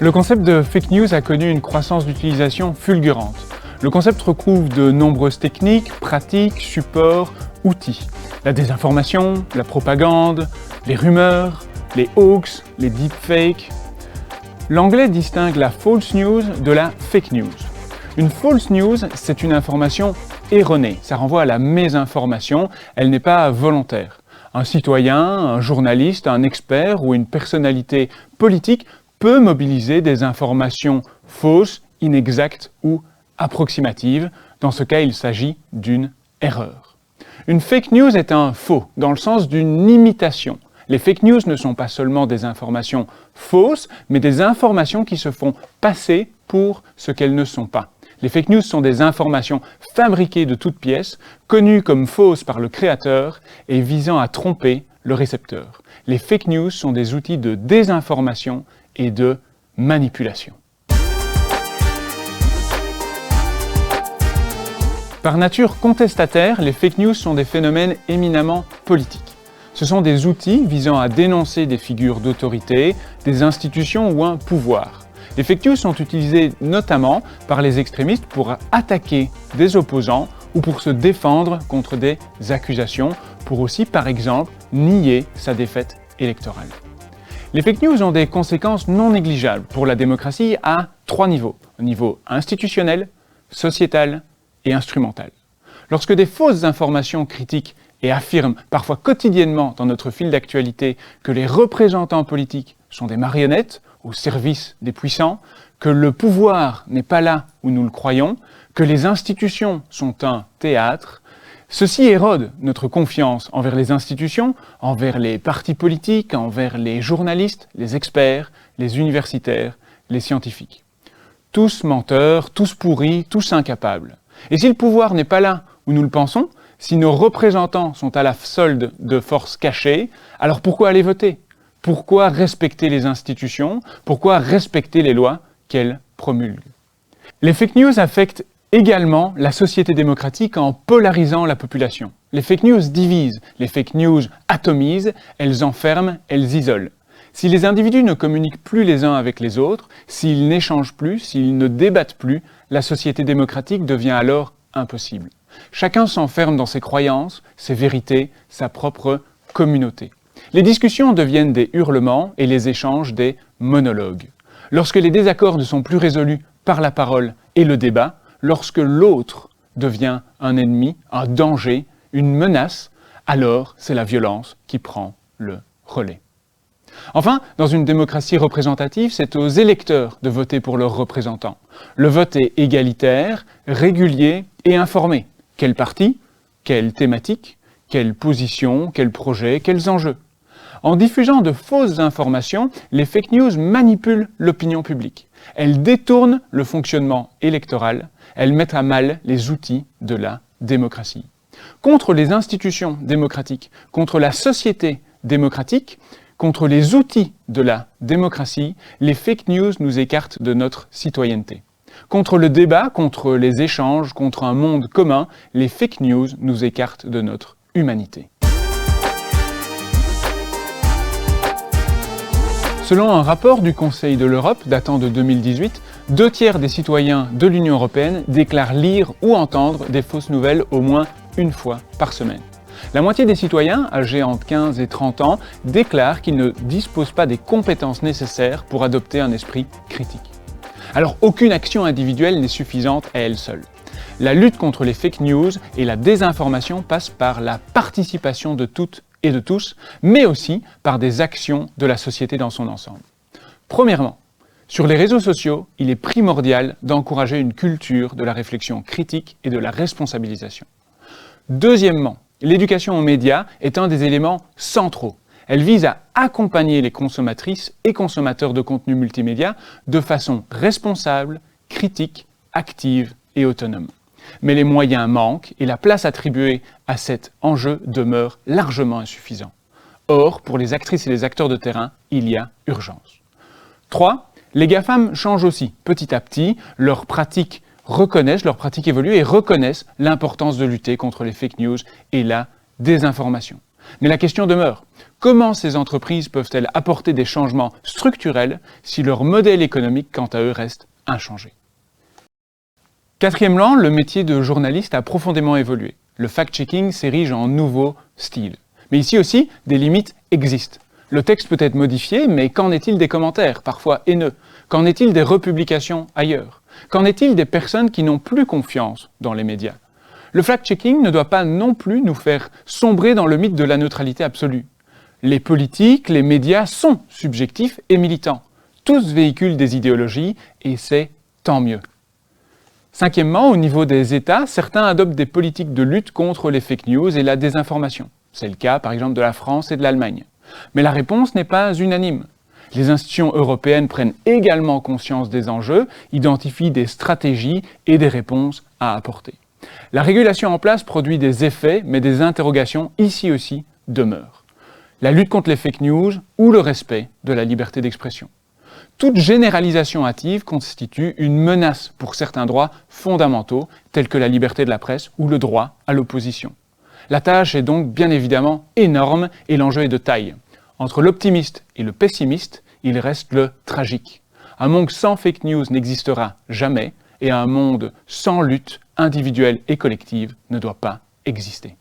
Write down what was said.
Le concept de fake news a connu une croissance d'utilisation fulgurante. Le concept recouvre de nombreuses techniques, pratiques, supports, outils. La désinformation, la propagande, les rumeurs, les hoax, les deepfakes. L'anglais distingue la false news de la fake news. Une false news, c'est une information erronée. Ça renvoie à la mésinformation, elle n'est pas volontaire. Un citoyen, un journaliste, un expert ou une personnalité politique peut mobiliser des informations fausses, inexactes ou approximatives. Dans ce cas, il s'agit d'une erreur. Une fake news est un faux, dans le sens d'une imitation. Les fake news ne sont pas seulement des informations fausses, mais des informations qui se font passer pour ce qu'elles ne sont pas. Les fake news sont des informations fabriquées de toutes pièces, connues comme fausses par le créateur et visant à tromper le récepteur. Les fake news sont des outils de désinformation et de manipulation. Par nature contestataire, les fake news sont des phénomènes éminemment politiques. Ce sont des outils visant à dénoncer des figures d'autorité, des institutions ou un pouvoir. Les fake news sont utilisés notamment par les extrémistes pour attaquer des opposants ou pour se défendre contre des accusations, pour aussi, par exemple, nier sa défaite électorale. Les fake news ont des conséquences non négligeables pour la démocratie à 3 niveaux. Au niveau institutionnel, sociétal et instrumental. Lorsque des fausses informations critiquent et affirment parfois quotidiennement dans notre fil d'actualité que les représentants politiques sont des marionnettes au service des puissants, que le pouvoir n'est pas là où nous le croyons, que les institutions sont un théâtre, ceci érode notre confiance envers les institutions, envers les partis politiques, envers les journalistes, les experts, les universitaires, les scientifiques. Tous menteurs, tous pourris, tous incapables. Et si le pouvoir n'est pas là où nous le pensons, si nos représentants sont à la solde de forces cachées, alors pourquoi aller voter ? Pourquoi respecter les institutions ? Pourquoi respecter les lois qu'elles promulguent ? Les fake news affectent également la société démocratique en polarisant la population. Les fake news divisent, les fake news atomisent, elles enferment, elles isolent. Si les individus ne communiquent plus les uns avec les autres, s'ils n'échangent plus, s'ils ne débattent plus, la société démocratique devient alors impossible. Chacun s'enferme dans ses croyances, ses vérités, sa propre communauté. Les discussions deviennent des hurlements et les échanges des monologues. Lorsque les désaccords ne sont plus résolus par la parole et le débat, lorsque l'autre devient un ennemi, un danger, une menace, alors c'est la violence qui prend le relais. Enfin, dans une démocratie représentative, c'est aux électeurs de voter pour leurs représentants. Le vote est égalitaire, régulier et informé. Quel parti ? Quelle thématique ? Quelle position ? Quels projets ? Quels enjeux ? En diffusant de fausses informations, les fake news manipulent l'opinion publique. Elles détournent le fonctionnement électoral, elles mettent à mal les outils de la démocratie. Contre les institutions démocratiques, contre la société démocratique, contre les outils de la démocratie, les fake news nous écartent de notre citoyenneté. Contre le débat, contre les échanges, contre un monde commun, les fake news nous écartent de notre humanité. Selon un rapport du Conseil de l'Europe datant de 2018, 2/3 des citoyens de l'Union européenne déclarent lire ou entendre des fausses nouvelles au moins une fois par semaine. La moitié des citoyens, âgés entre 15 et 30 ans, déclarent qu'ils ne disposent pas des compétences nécessaires pour adopter un esprit critique. Alors aucune action individuelle n'est suffisante à elle seule. La lutte contre les fake news et la désinformation passe par la participation de toutes et de tous, mais aussi par des actions de la société dans son ensemble. Premièrement, sur les réseaux sociaux, il est primordial d'encourager une culture de la réflexion critique et de la responsabilisation. Deuxièmement, l'éducation aux médias est un des éléments centraux. Elle vise à accompagner les consommatrices et consommateurs de contenus multimédia de façon responsable, critique, active et autonome. Mais les moyens manquent et la place attribuée à cet enjeu demeure largement insuffisante. Or, pour les actrices et les acteurs de terrain, il y a urgence. 3. Les GAFAM changent aussi petit à petit, leurs pratiques évoluent et reconnaissent l'importance de lutter contre les fake news et la désinformation. Mais la question demeure, Comment ces entreprises peuvent-elles apporter des changements structurels si leur modèle économique, quant à eux, reste inchangé? Quatrièmement, le métier de journaliste a profondément évolué. Le fact-checking s'érige en nouveau style. Mais ici aussi, des limites existent. Le texte peut être modifié, mais qu'en est-il des commentaires, parfois haineux? Qu'en est-il des republications ailleurs? Qu'en est-il des personnes qui n'ont plus confiance dans les médias? Le fact-checking ne doit pas non plus nous faire sombrer dans le mythe de la neutralité absolue. Les politiques, les médias sont subjectifs et militants. Tous véhiculent des idéologies et c'est tant mieux. Cinquièmement, au niveau des États, certains adoptent des politiques de lutte contre les fake news et la désinformation. C'est le cas par exemple de la France et de l'Allemagne. Mais la réponse n'est pas unanime. Les institutions européennes prennent également conscience des enjeux, identifient des stratégies et des réponses à apporter. La régulation en place produit des effets, mais des interrogations ici aussi demeurent. La lutte contre les fake news ou le respect de la liberté d'expression. Toute généralisation hâtive constitue une menace pour certains droits fondamentaux, tels que la liberté de la presse ou le droit à l'opposition. La tâche est donc bien évidemment énorme et l'enjeu est de taille. Entre l'optimiste et le pessimiste, il reste le tragique. Un monde sans fake news n'existera jamais et un monde sans lutte individuelle et collective ne doit pas exister.